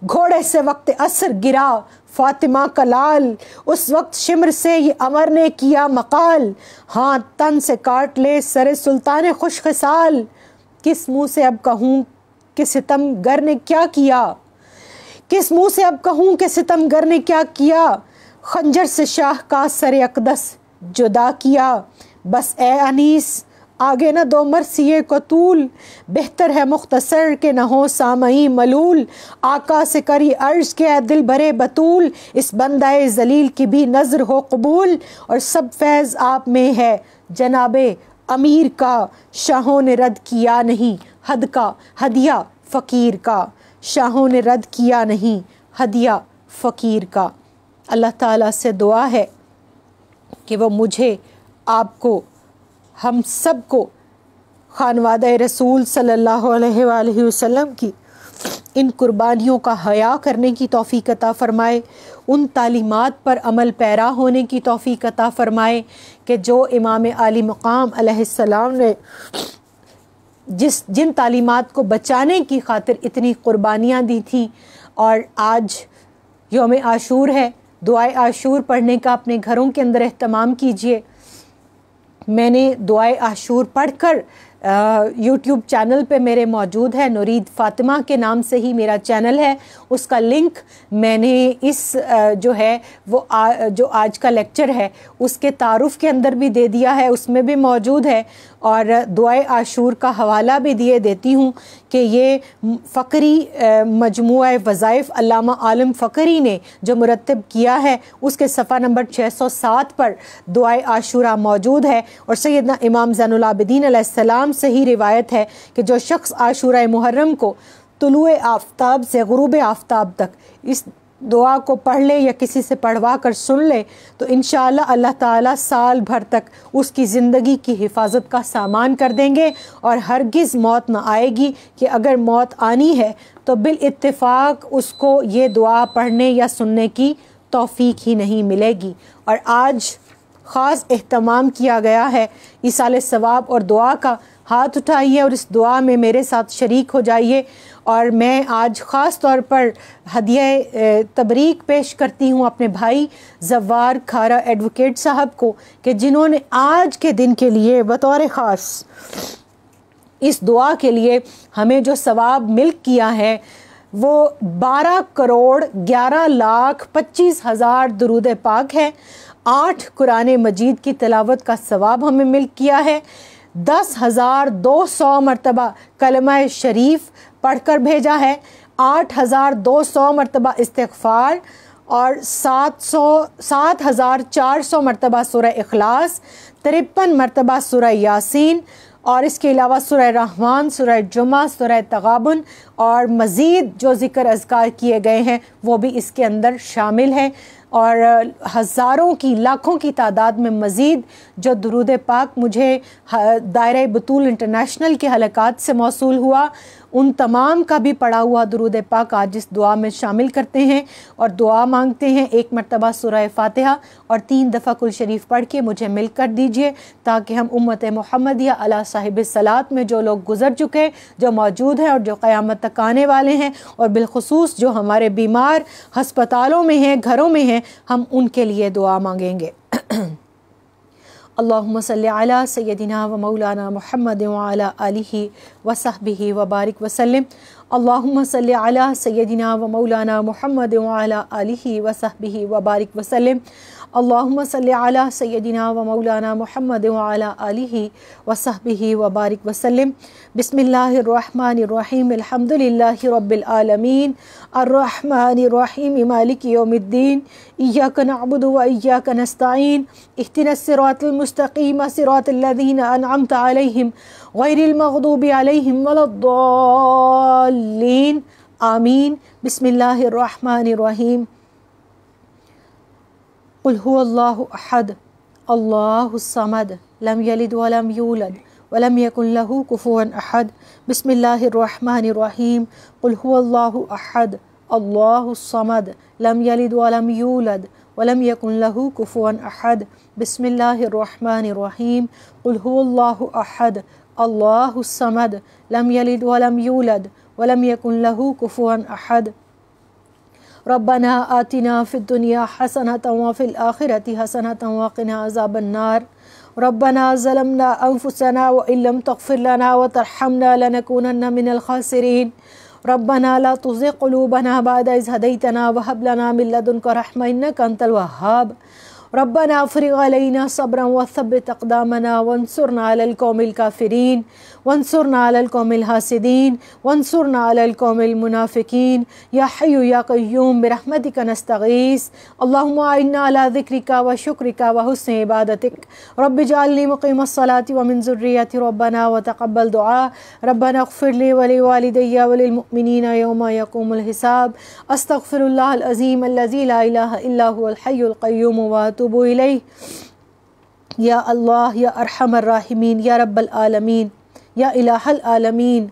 گھوڑے سے وقت عصر گرا فاطمہ کا لال، اس وقت شمر سے یہ امر نے کیا مقال، ہاں تن سے کاٹ لے سر سلطان خوش خصال، کس منہ سے اب کہوں کہ ستم گر نے کیا کیا، کس منہ سے اب کہوں کہ ستم گر نے کیا کیا، خنجر سے شاہ کا سر اقدس جدا کیا، بس اے انیس آگے نہ دو مرثیے کو طول، بہتر ہے مختصر کہ نہ ہو سامعی ملول، آقا سے کری عرض کہ اے دل برے بطول، اس بندہ ذلیل کی بھی نظر ہو قبول، اور سب فیض آپ میں ہے جناب امیر کا، شاہوں نے رد کیا نہیں حد کا ہدیہ فقیر کا، شاہوں نے رد کیا نہیں ہدیہ فقیر کا۔ اللہ تعالیٰ سے دعا ہے کہ وہ مجھے، آپ کو، ہم سب کو خانوادہ رسول صلی اللہ علیہ وآلہ وسلم کی ان قربانیوں کا حیا کرنے کی توفیق عطا فرمائے، ان تعلیمات پر عمل پیرا ہونے کی توفیق عطا فرمائے کہ جو امام علی مقام علیہ السلام نے جن تعلیمات کو بچانے کی خاطر اتنی قربانیاں دی تھیں، اور آج یوم عاشور ہے، دعائے عاشور پڑھنے کا اپنے گھروں کے اندر اہتمام کیجئے۔ میں نے دعائے عاشور پڑھ کر یوٹیوب چینل پہ میرے موجود ہے، نورید فاطمہ کے نام سے ہی میرا چینل ہے، اس کا لنک میں نے اس جو ہے وہ جو آج کا لیکچر ہے اس کے تعارف کے اندر بھی دے دیا ہے، اس میں بھی موجود ہے، اور دعائے عاشور کا حوالہ بھی دیتی ہوں کہ یہ فقری مجموعہ وظائف علامہ عالم فقری نے جو مرتب کیا ہے اس کے صفحہ نمبر 607 پر دعائے عاشورہ موجود ہے، اور سیدنا امام زین العابدین علیہ السلام سے ہی روایت ہے کہ جو شخص عاشورہ محرم کو طلوع آفتاب سے غروب آفتاب تک اس دعا کو پڑھ لے یا کسی سے پڑھوا کر سن لے تو انشاءاللہ اللہ تعالیٰ سال بھر تک اس کی زندگی کی حفاظت کا سامان کر دیں گے، اور ہرگز موت نہ آئے گی کہ اگر موت آنی ہے تو بالاتفاق اس کو یہ دعا پڑھنے یا سننے کی توفیق ہی نہیں ملے گی۔ اور آج خاص اہتمام کیا گیا ہے ایصال ثواب اور دعا کا، ہاتھ اٹھائیے اور اس دعا میں میرے ساتھ شریک ہو جائیے، اور میں آج خاص طور پر ہدیہ تبریک پیش کرتی ہوں اپنے بھائی زوار کھارا ایڈوکیٹ صاحب کو کہ جنہوں نے آج کے دن کے لیے بطور خاص اس دعا کے لیے ہمیں جو ثواب ملک کیا ہے وہ 12,11,25,000 درود پاک ہے، 8 قرآن مجید کی تلاوت کا ثواب ہمیں ملک کیا ہے، 10,200 مرتبہ کلمہ شریف پڑھ کر بھیجا ہے، 8,200 مرتبہ استغفار، اور 7,400 مرتبہ سورہ اخلاص، 53 مرتبہ سورہ یاسین، اور اس کے علاوہ سورہ رحمان، سورہ جمعہ، سورہ تغابن، اور مزید جو ذکر اذکار کیے گئے ہیں وہ بھی اس کے اندر شامل ہیں، اور ہزاروں کی لاکھوں کی تعداد میں مزید جو درود پاک مجھے دائرہ بطول انٹرنیشنل کے حلقات سے موصول ہوا ان تمام کا بھی پڑھا ہوا درود پاک آج اس دعا میں شامل کرتے ہیں اور دعا مانگتے ہیں۔ 1 مرتبہ سورہ فاتحہ اور 3 دفعہ کل شریف پڑھ کے مجھے مل کر دیجئے، تاکہ ہم امت محمدیہ علی صاحب الصلاۃ میں جو لوگ گزر چکے، جو موجود ہیں اور جو قیامت تک آنے والے ہیں، اور بالخصوص جو ہمارے بیمار ہسپتالوں میں ہیں، گھروں میں ہیں، ہم ان کے لیے دعا مانگیں گے۔ اللہم صلی علی سیدنا و مولانا محمد وعلی آلہ وصحبہ وبارک وسلم۔ اللہم صلی علی سیدنا و مولانا محمد وعلی آلہ وصحبہ وبارک وسلم۔ اللہم صلی علی سیدنا و مولانا محمد وعلی آلہ وصحبہ وبارک وسلم۔ بسم اللہ الرحمن الرحیم، الحمد للہ رب العالمین، الرحمن الرحیم، مالک یوم الدین، ایاک نعبد و ایاک نستعین، اہدنا الصراط المستقیم، صراط الذین انعمت علیہم غیر المغضوب علیہم ولا الضالین، آمین۔ بسم اللہ الرحمن الرحیم، قل هو اللہ احد اللہ الصمد لم یلد ولم یولد ولم یکن له کفوا احد۔ بسم اللہ الرحمن الرحیم، قل هو اللہ احد اللہ الصمد لم یلد ولم یولد ولم یکن له کفوا احد۔ بسم اللہ الرحمن الرحیم، قل هو اللہ احد اللہ الصمد لم یلد ولم یولد ولم یکن له کفوا احد۔ ربنا آتنا فی الدنیا حسنۃ وفی الآخرۃ حسنۃ وقنا عذاب النار۔ ربنا ظلمنا انفسنا وان لم تغفر لنا وترحمنا لنكونن من الخاسرین۔ ربنا لا تزغ قلوبنا بعد اذ هديتنا وهب لنا من لدنك رحمة انك انت الوهاب۔ ربنا افرغ علينا صبرا وثبت اقدامنا وانصرنا على القوم الكافرين وانصرنا على القوم الحاسدين وانصرنا على القوم المنافقين يا حي يا قيوم برحمتك نستغيث اللهم اعنا على ذكرك وشكرك وحسن عبادتك رب اجعلني مقيم الصلاة ومن ذريتي ربنا وتقبل دعاء ربنا اغفر لي ولوالدي وللمؤمنين يوم يقوم الحساب استغفر الله العظيم الذي لا اله الا هو الحي القيوم واتوب الیہ۔ یا اللہ یا ارحم الراحمین یا رب العالمین یا الہ العالمین،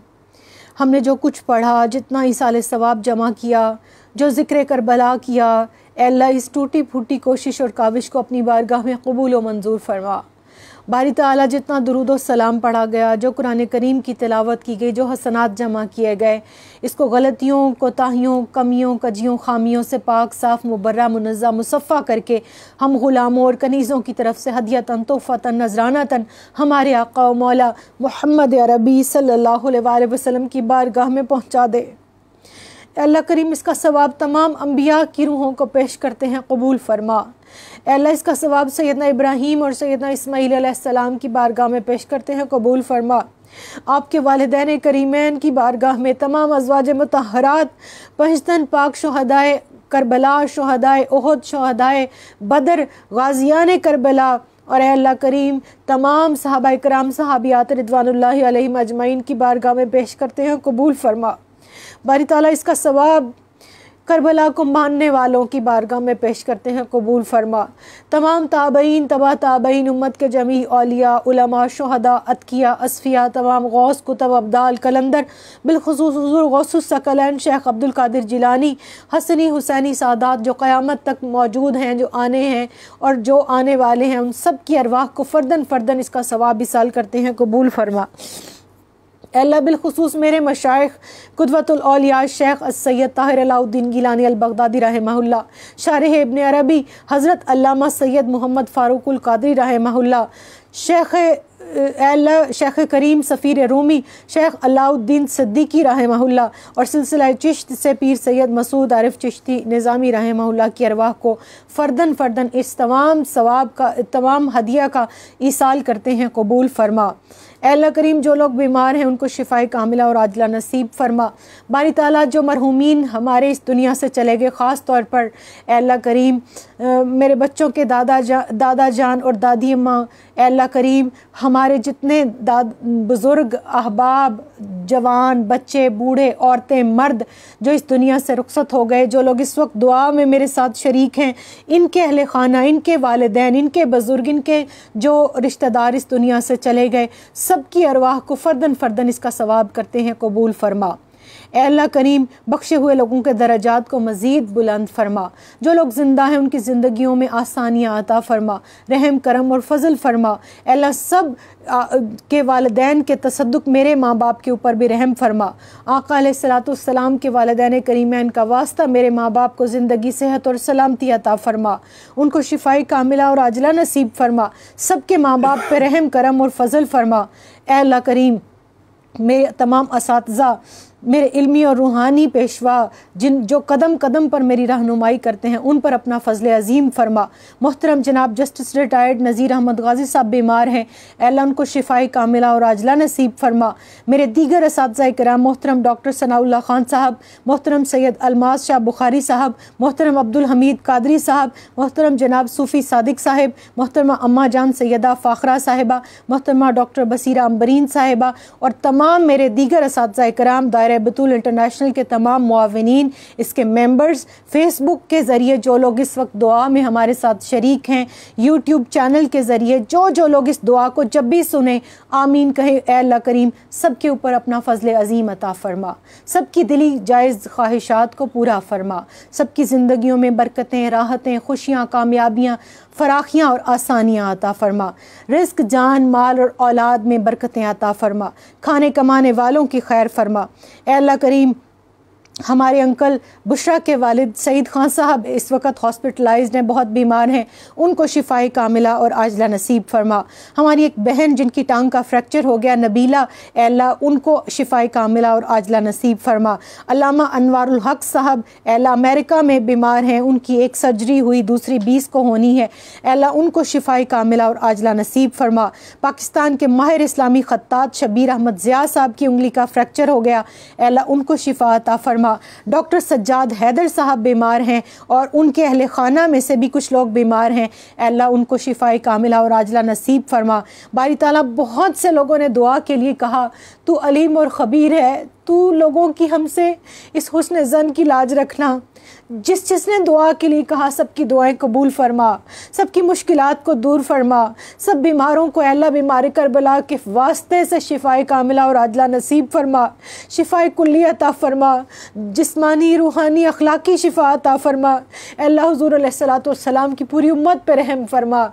ہم نے جو کچھ پڑھا، جتنا ایصال ثواب جمع کیا، جو ذکر کربلا کیا، اے اللہ اس ٹوٹی پھوٹی کوشش اور کاوش کو اپنی بارگاہ میں قبول و منظور فرما۔ باری تعالیٰ جتنا درود و سلام پڑھا گیا، جو قرآن کریم کی تلاوت کی گئی، جو حسنات جمع کیے گئے، اس کو غلطیوں، کوتاہیوں، کمیوں، کجیوں، خامیوں سے پاک، صاف، مبرہ، منزہ، مصفہ کر کے ہم غلاموں اور کنیزوں کی طرف سے ہدیتاً، تحفتاً، نذرانتاً ہمارے آقا و مولا محمد عربی صلی اللہ علیہ وآلہ وسلم کی بارگاہ میں پہنچا دے۔ اے اللہ کریم اس کا ثواب تمام انبیاء کی روحوں کو پیش کرتے ہیں، قبول فرما۔ اے اللہ اس کا ثواب سیدنا ابراہیم اور سیدنا اسماعیل علیہ السلام کی بارگاہ میں پیش کرتے ہیں، قبول فرما۔ آپ کے والدین کریمین کی بارگاہ میں تمام ازواج مطہرات، پنجتن پاک شہدائے کربلا، شہدائے احد، شہدائے بدر، غازیان کربلا، اور اے اللہ کریم تمام صحابہ کرام، صحابیات رضوان اللہ علیہم اجمعین کی بارگاہ میں پیش کرتے ہیں، قبول فرما۔ باری تعالیٰ اس کا ثواب کربلا کو ماننے والوں کی بارگاہ میں پیش کرتے ہیں، قبول فرما۔ تمام تابعین، تبع تابعین، امت کے جمیع اولیاء، علماء، شہداء، اتقیاء، اصفیاء، تمام غوث، کتب، ابدال، کلندر، بالخصوص حضور غوث الثقلین شیخ عبد القادر جیلانی، حسنی حسینی سادات جو قیامت تک موجود ہیں، جو آنے ہیں اور جو آنے والے ہیں، ان سب کی ارواح کو فردن فردن اس کا ثواب ایصال کرتے ہیں، قبول فرما۔ اے اللہ بالخصوص میرے مشائخ قدوۃ الاولیاء شیخ السید طاہر علاء الدین گیلانی البغدادی رحمہ اللہ، شارح ابن عربی حضرت علامہ سید محمد فاروق القادری رحمہ اللہ، اے اللہ شیخ کریم سفیر رومی شیخ علاء الدین صدیقی رحمہ اللہ، اور سلسلہ چشت سے پیر سید مسعود عارف چشتی نظامی رحمہ اللہ کی ارواح کو فردن فردن اس تمام ثواب کا، تمام ہدیہ کا ایصال کرتے ہیں، قبول فرما۔ اے اللہ کریم جو لوگ بیمار ہیں ان کو شفائے کاملہ اور عاجلہ نصیب فرما۔ باری تعالیٰ جو مرحومین ہمارے اس دنیا سے چلے گئے، خاص طور پر اے اللہ کریم میرے بچوں کے دادا جان اور دادی اماں، اے اللہ کریم ہمارے جتنے بزرگ، احباب، جوان، بچے، بوڑھے، عورتیں، مرد جو اس دنیا سے رخصت ہو گئے، جو لوگ اس وقت دعا میں میرے ساتھ شریک ہیں، ان کے اہل خانہ، ان کے والدین، ان کے بزرگ، ان کے جو رشتہ دار اس دنیا سے چلے گئے، سب کی ارواح کو فردن فردن اس کا ثواب کرتے ہیں قبول فرما۔ اے اللہ کریم بخشے ہوئے لوگوں کے درجات کو مزید بلند فرما، جو لوگ زندہ ہیں ان کی زندگیوں میں آسانیاں عطا فرما، رحم کرم اور فضل فرما۔ اے اللہ سب کے والدین کے تصدق میرے ماں باپ کے اوپر بھی رحم فرما۔ آقا علیہ الصلوۃ والسلام کے والدین کریمین کا واسطہ میرے ماں باپ کو زندگی صحت اور سلامتی عطا فرما، ان کو شفائی کاملہ اور عاجلہ نصیب فرما، سب کے ماں باپ پہ رحم کرم اور فضل فرما۔ اے اللہ کریم میرے تمام اساتذہ، میرے علمی اور روحانی پیشوا جو قدم قدم پر میری رہنمائی کرتے ہیں ان پر اپنا فضل عظیم فرما۔ محترم جناب جسٹس ریٹائرڈ نذیر احمد غازی صاحب بیمار ہیں، اے اللہ ان کو شفائی کاملہ اور عاجلہ نصیب فرما۔ میرے دیگر اساتذہ کرام محترم ڈاکٹر ثناء اللہ خان صاحب، محترم سید الماس شاہ بخاری صاحب، محترم عبدالحمید قادری صاحب، محترم جناب صوفی صادق صاحب، محترمہ اماں جان سیدہ فاخرہ صاحبہ، محترمہ ڈاکٹر بصیرہ امبرین صاحبہ اور تمام میرے دیگر اساتذہ کرام، دائرہ بطول انٹرنیشنل کے تمام معاونین، اس کے ممبرز، فیس بک کے ذریعے جو لوگ اس وقت دعا میں ہمارے ساتھ شریک ہیں، یوٹیوب چینل کے ذریعے جو لوگ اس دعا کو جب بھی سنیں آمین کہیں۔ اے اللہ کریم سب کے اوپر اپنا فضل عظیم عطا فرما، سب کی دلی جائز خواہشات کو پورا فرما، سب کی زندگیوں میں برکتیں، راحتیں، خوشیاں، کامیابیاں، فراخیاں اور آسانیاں عطا فرما، رزق، جان، مال اور اولاد میں برکتیں عطا فرما، کھانے کمانے والوں کی خیر فرما۔ اے اللہ کریم ہمارے انکل بشرا کے والد سعید خان صاحب اس وقت ہاسپٹلائزڈ ہیں، بہت بیمار ہیں، ان کو شفائی کاملہ اور عاجلہ نصیب فرما۔ ہماری ایک بہن جن کی ٹانگ کا فریکچر ہو گیا نبیلہ، اے اللہ ان کو شفائی کاملہ اور عاجلہ نصیب فرما۔ علامہ انوار الحق صاحب اے اللہ امریکہ میں بیمار ہیں، ان کی ایک سرجری ہوئی، دوسری 20 کو ہونی ہے، اے اللہ ان کو شفائی کاملہ اور عاجلہ نصیب فرما۔ پاکستان کے ماہر اسلامی خطاط شبیر احمد ضیاء صاحب کی انگلی کا فریکچر ہو گیا، اے اللہ ان کو شفا عطا فرما۔ ڈاکٹر سجاد حیدر صاحب بیمار ہیں اور ان کے اہل خانہ میں سے بھی کچھ لوگ بیمار ہیں، اے اللہ ان کو شفائی کاملہ اور عاجلہ نصیب فرما۔ باری تعالیٰ بہت سے لوگوں نے دعا کے لیے کہا تو علیم اور خبیر ہے، تو لوگوں کی ہم سے اس حسن ظن کی لاج رکھنا۔ جس نے دعا کے لیے کہا سب کی دعائیں قبول فرما، سب کی مشکلات کو دور فرما، سب بیماروں کو اے اللہ بیمار کربلا کے واسطے سے شفائی کاملہ اور عاجلہ نصیب فرما، شفائی کلی عطا فرما، جسمانی، روحانی، اخلاقی شفا عطا فرما۔ اے اللہ حضور علیہ الصلوۃ والسلام کی پوری امت پہ رحم فرما،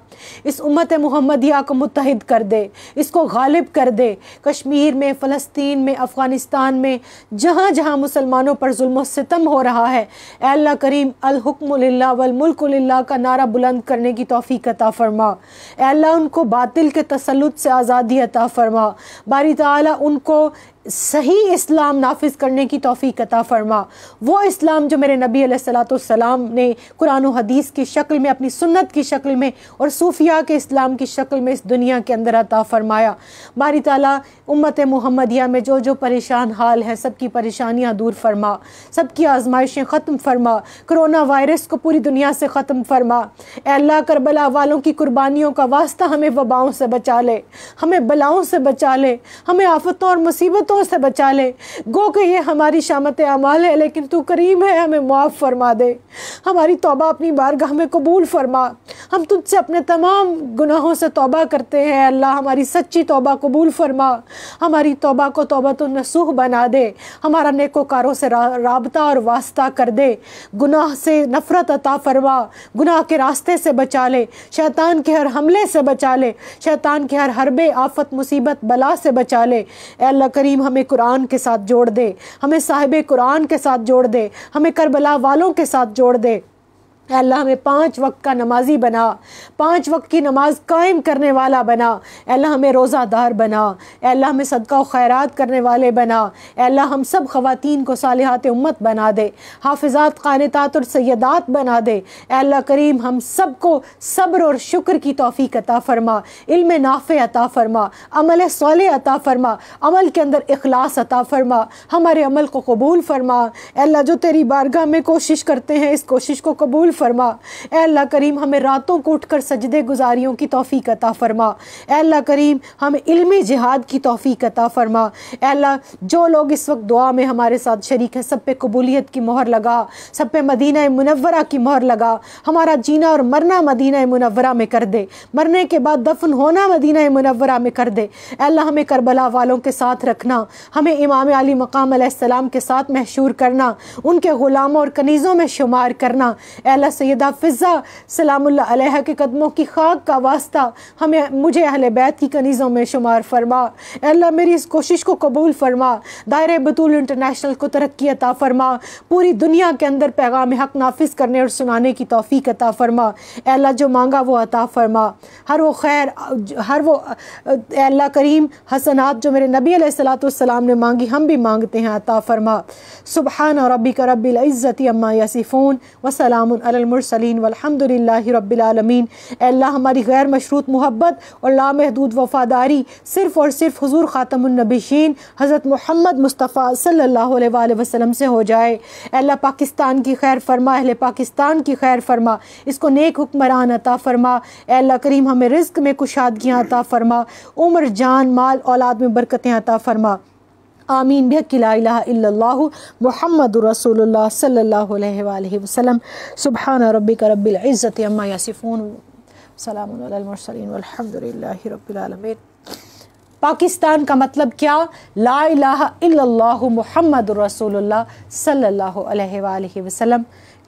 اس امت محمدیہ کو متحد کر دے، اس کو غالب کر دے۔ کشمیر میں، فلسطین میں، افغانستان میں، جہاں جہاں مسلمانوں پر ظلم و ستم ہو رہا ہے، اے اللہ کریم الحکم للہ والملک للہ کا نعرہ بلند کرنے کی توفیق عطا فرما۔ اے اللہ ان کو باطل کے تسلط سے آزادی عطا فرما، باری تعالیٰ ان کو صحیح اسلام نافذ کرنے کی توفیق عطا فرما، وہ اسلام جو میرے نبی علیہ الصلوۃ والسلام نے قرآن و حدیث کی شکل میں، اپنی سنت کی شکل میں اور صوفیاء کے اسلام کی شکل میں اس دنیا کے اندر عطا فرمایا۔ باری تعالیٰ امت محمدیہ میں جو پریشان حال ہیں سب کی پریشانیاں دور فرما، سب کی آزمائشیں ختم فرما، کرونا وائرس کو پوری دنیا سے ختم فرما۔ اے اللہ کربلا والوں کی قربانیوں کا واسطہ ہمیں وباؤں سے بچا لے، ہمیں بلاؤں سے بچا لے، ہمیں آفتوں اور مصیبتوں سے بچا لے۔ گو کہ یہ ہماری شامت اعمال ہے لیکن تو کریم ہے، ہمیں معاف فرما دے، ہماری توبہ اپنی بارگاہ میں قبول فرما۔ ہم تجھ سے اپنے تمام گناہوں سے توبہ کرتے ہیں، اللہ ہماری سچی توبہ قبول فرما، ہماری توبہ کو توبۃ النصوح بنا دے، ہمارا نیکوکاروں سے رابطہ اور واسطہ کر دے، گناہ سے نفرت عطا فرما، گناہ کے راستے سے بچا لے، شیطان کے ہر حملے سے بچا لے، شیطان کے ہر حربے، آفت، مصیبت، بلا سے بچا لے۔ اے اللہ کریم ہمیں قرآن کے ساتھ جوڑ دے، ہمیں صاحب قرآن کے ساتھ جوڑ دے، ہمیں کربلا والوں کے ساتھ جوڑ دے۔ اے اللہ ہمیں 5 وقت کا نمازی بنا، 5 وقت کی نماز قائم کرنے والا بنا۔ اے اللہ ہمیں روزہ دار بنا، اے اللہ ہمیں صدقہ و خیرات کرنے والے بنا۔ اے اللہ ہم سب خواتین کو صالحات امت بنا دے، حافظات، قانتات اور سیدات بنا دے۔ اے اللہ کریم ہم سب کو صبر اور شکر کی توفیق عطا فرما، علم نافع عطا فرما، عمل صالح عطا فرما، عمل کے اندر اخلاص عطا فرما، ہمارے عمل کو قبول فرما۔ اے اللہ جو تیری بارگاہ میں کوشش کرتے ہیں اس کوشش کو قبول فرما۔ اے اللہ کریم ہمیں راتوں کو اٹھ کر سجدے گزاریوں کی توفیق عطا فرما۔ اے اللہ کریم ہمیں علمی جہاد کی توفیق عطا فرما۔ اے اللہ جو لوگ اس وقت دعا میں ہمارے ساتھ شریک ہیں سب پہ قبولیت کی مہر لگا، سب پہ مدینہ منورہ کی مہر لگا۔ ہمارا جینا اور مرنا مدینہ منورہ میں کر دے، مرنے کے بعد دفن ہونا مدینہ منورہ میں کر دے۔ اے اللہ ہمیں کربلا والوں کے ساتھ رکھنا، ہمیں امام علی مقام علیہ السلام کے ساتھ محشور کرنا، ان کے غلاموں اور کنیزوں میں شمار کرنا۔ اے اللہ سیدہ فضہ سلام اللہ علیہ کے قدموں کی خاک کا واسطہ مجھے اہل بیت کی کنیزوں میں شمار فرما۔ اے اللہ میری اس کوشش کو قبول فرما، دائرہ بطول انٹرنیشنل کو ترقی عطا فرما، پوری دنیا کے اندر پیغام حق نافذ کرنے اور سنانے کی توفیق عطا فرما۔ اے اللہ جو مانگا وہ عطا فرما، ہر وہ خیر، اے اللہ کریم حسنات جو میرے نبی علیہ السلام نے مانگی ہم بھی مانگتے ہیں عطا فرما۔ سبحان ربک رب العزت عما یصفون وسلام علی المرسلین والحمد للہ رب العالمین۔ اے اللہ ہماری غیر مشروط محبت اور لامحدود وفاداری صرف اور صرف حضور خاتم النبیین حضرت محمد مصطفیٰ صلی اللہ علیہ وآلہ وسلم سے ہو جائے۔ اے اللہ پاکستان کی خیر فرما، اہل پاکستان کی خیر فرما، اس کو نیک حکمران عطا فرما۔ اے اللہ کریم ہمیں رزق میں کشادگیاں عطا فرما، عمر جان مال اولاد میں برکتیں عطا فرما۔ آمین بحق لا الہ الا اللہ محمد رسول اللہ صلی اللہ علیہ وآلہ وسلم۔ سبحان ربک رب العزت عما یصفون، سلام علی المرسلین والحمد للہ رب العالمین۔ پاکستان کا مطلب کیا؟ لا الہ الا اللہ محمد رسول اللہ صلی اللہ علیہ وآلہ وسلم۔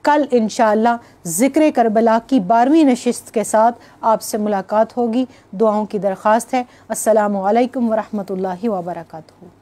کل انشاءاللہ ذکر کربلا کی 12ویں نشست کے ساتھ آپ سے ملاقات ہوگی۔ دعاؤں کی درخواست ہے۔ السلام علیکم ورحمۃ اللہ وبرکاتہ۔